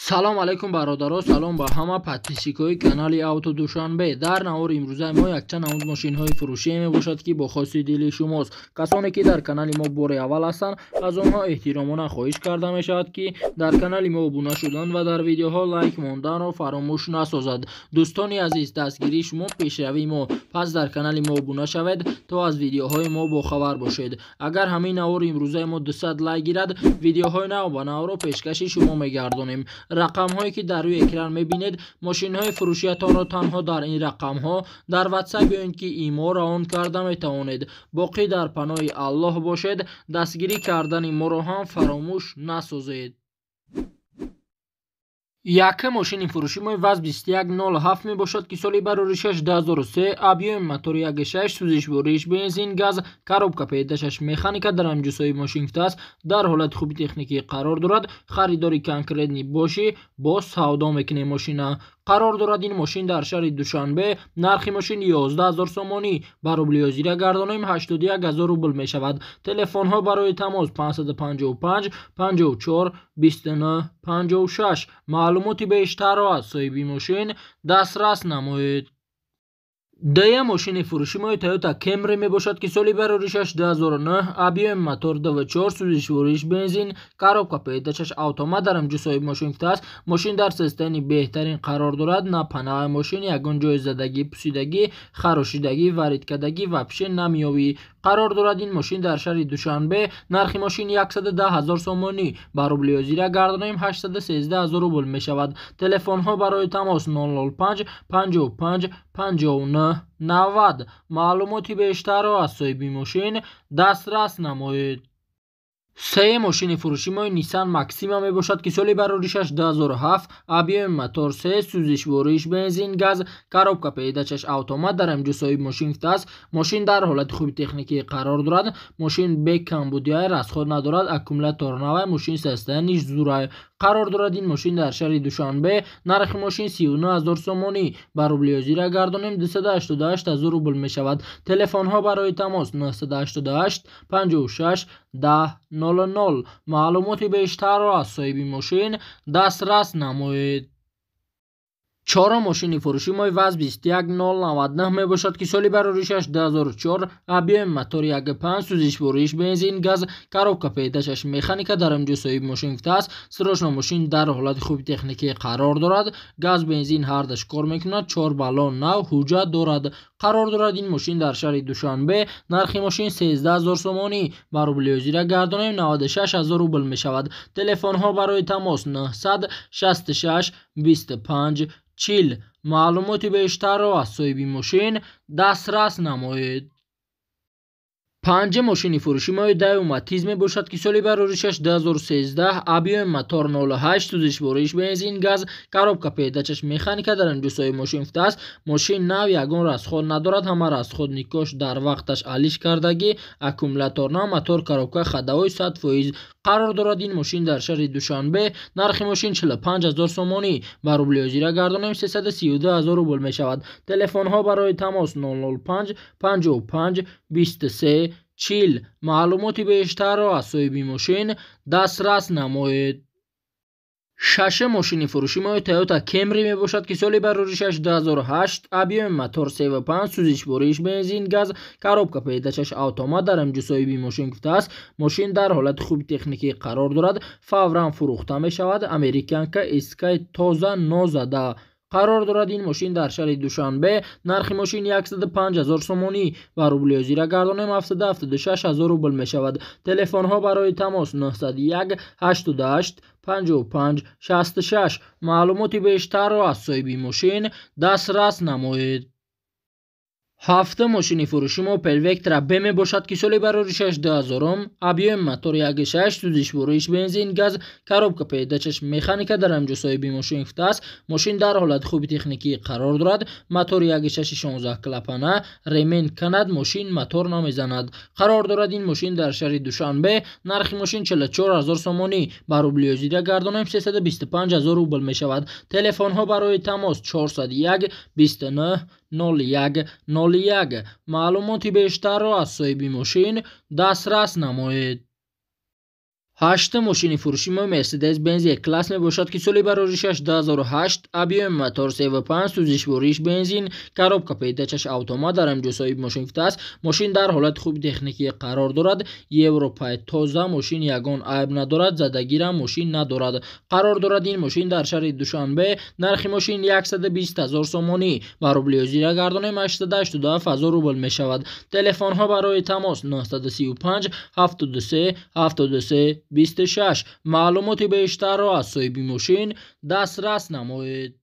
салом алайкум бародаро, салом ба ҳама подписчикои канали Авто Душанбе. Дар навори имрӯзаи мо якчанд намуд мошинҳои фурӯшие мебошад ки бо хоси дили шумост. Касоне ки дар канали мо бори аввал ҳастанд, аз онҳо эҳтиромона хоҳиш карда мешавад ки дар канали мо обуна шуданд ва дар видеоҳо лайк монданро фаромӯш насозад. дӯстони азиз, дастгирии шумо пешравии мо. Пас дар канали мо обуна шавед то аз видеоҳои мо бохабар бошед. агар ҳамин навори имрӯзаи мо 200 лайк гирад, видеоҳои нав ба навро пешкаши шумо мегардонем. рақамҳое ки дар рӯи экран мебинед, мошинҳои фурӯшиятонро танҳо дар ин рақамҳо дар ватсап ёин ки имо раон карда метавонед. боқӣ дар паноҳи аллоҳ бошед. дастгирӣ кардани моро ҳам фаромӯш насозед. яка мошини фурӯшии ВАЗ 2107 мебошад ки соли барори 6 2003, объёми мотори 1.6, сӯзишвориш бензин, газ, коробка педашаш механика дар ҳамҷусои мошинфта аст, дар ҳолати хуби техникӣ қарор дорад. харидори конкретни бошӣ, бо савдо мекунем мошина. қарор дорад ин мошин дар шаҳри Душанбе. нархи мошин 11000 сомонӣ, ба рубли озира гардонем 81000 рубл мешавад. телефонҳо барои тамос 555 54 29 56. маълумоти бештарро аз соҳиби мошин дастрас намоед. дая мошини фурӯшии Toyota Camry мебошад ки соли барори 6 2009, объёми мотор 2.4, сӯзишвориш бензин, коробка педашаш автомат дар ҳамҷусои мошинфта аст. мошин дар состоянии беҳтарин қарор дорад. на панаҳаи мошин ягон ҷои задагӣ, пусидагӣ, харошидагӣ, варидкадагӣ вапше намеёбӣ. қарор дорад ин мошин дар шаҳри Душанбе. нархи мошин 110000 сомонӣ, ба рубли озира гардонем 813000 рубл мешавад. телефонҳо барои тамос 005 55 59 90. маълумоти бештарро аз соҳиби мошин дастрас намоед. сея мошини фурӯшии Nissan Maxima мебошад ки соли барори 6 2007, объёми мотор 3, сӯзишвориш бензин, газ, коробка педашаш автомат дар ҳамҷусои мошинфта аст. мошин дар ҳолати хуби техникӣ қарор дорад. мошин бек камбудиай, расход надорад. аккумулятор навай, мошин состояниш зурай. қарор дорад ин мошин дар шаҳри Душанбе. нархи мошин 39000 сомонӣ, ба рубли озира гардонем 288000 рубл мешавад. телефонҳо барои тамос 988 56 10 00. маълумоти бештарро аз соҳиби мошин дастрас намоед. чорум мошини фурӯшии ВАЗ 21099 мебошад ки соли барори 6 2004, объёми мотори 1.5, сӯзишвориш бензин, газ, коробка педашаш механика дар ҳамҷусои мошинфта аст. срочно мошин дар ҳолати хуби техникӣ қарор дорад. газ, бензин ҳардаш кор мекунад. 4 баллон нав ҳуҷҷат дорад. қарор дорад ин мошин дар шаҳри Душанбе. нархи мошин 13000 сомонӣ, ба рубли озира гардонем 96000 рубл мешавад. телефонҳо барои тамос 966 25 40. маълумоти бештарро аз соҳиби мошин дастрас намоед. панҷум мошини фурӯшии Daewoo Matiz мебошад ки соли барори 6 2013, объёми мотор 0.8, сӯзишвориш бензин, газ, коробка педашаш механика дар ҳамҷусои мошинфта аст. мошин нав, ягон расход надорад. ҳама расходни кош дар вақташ алиш кардагӣ. аккумулятор нав, мотор, коробка ходовой 100%. қарор дорад ин мошин дар шаҳри Душанбе. нархи мошин 45000 сомонӣ, ба рубли озира гардонем 332000 рубл мешавад. телефонҳо барои тамос 005 55 23 40. маълумоти бештарро аз соҳиби мошин дастрас намоед. шашум мошини фурӯшии Toyota Camry мебошад ки соли барори 6 2008, объёми мотор 3.5, сӯзишвориш бензин, газ, коробка педашаш автомат дар ҳамҷусои мошинфта аст. мошин дар ҳолати хуби техникӣ қарор дорад. фавран фурӯхта мешавад. американка Sky тоза нозада. қарор дорад ин мошин дар шаҳри Душанбе. нархи мошин 105000 сомонӣ, ба рубли озира гардонем 776000 рубл мешавад. телефонҳо барои тамос 901 88 55 66. маълумоти бештарро аз соҳиби мошин дастрас намоед. ҳафтум мошини фурӯшии Opel Vectra B мебошад ки соли барори 6 2000, объёми мотори 1.6, сӯзишвориш бензин, газ, коробка педашаш механика дар ҳамҷусои мошинфта аст. мошин дар ҳолати хуби техникӣ қарор дорад. мотори 1.6 16 клапана, ремень канад, мошин мотор намезанад. қарор дорад ин мошин дар шаҳри Душанбе. нархи мошин 44000 сомонӣ, ба рубли озира гардонем 325000 рубл мешавад. телефонҳо барои тамос 401 29 01 01. маълумоти бештарро аз соҳиби мошин дастрас намоед. هشت ماشین فروشی ما مرسدس بنز یک کلاس می باشد که سال بروریشش 2008 ابیوم موتور 35 سوزش بوریش بنزین коробка پیداچش اتومات در امجو صاحب ماشین گفته است ماشین در حالت خوب تکنیکی قرار دارد یوروپای تازه ماشین یگان عیب ندارد زدگی را ماشین ندارد قرار دارد این ماشین در شهر دوشنبه نرخ ماشین 120,000 سومانی و روبل زیرا گردانه 887,000 روبل می شود تلفن ها برای تماس 935 73 73 26 معلومات بیشتر را از صاحب ماشین دسترس نمایید.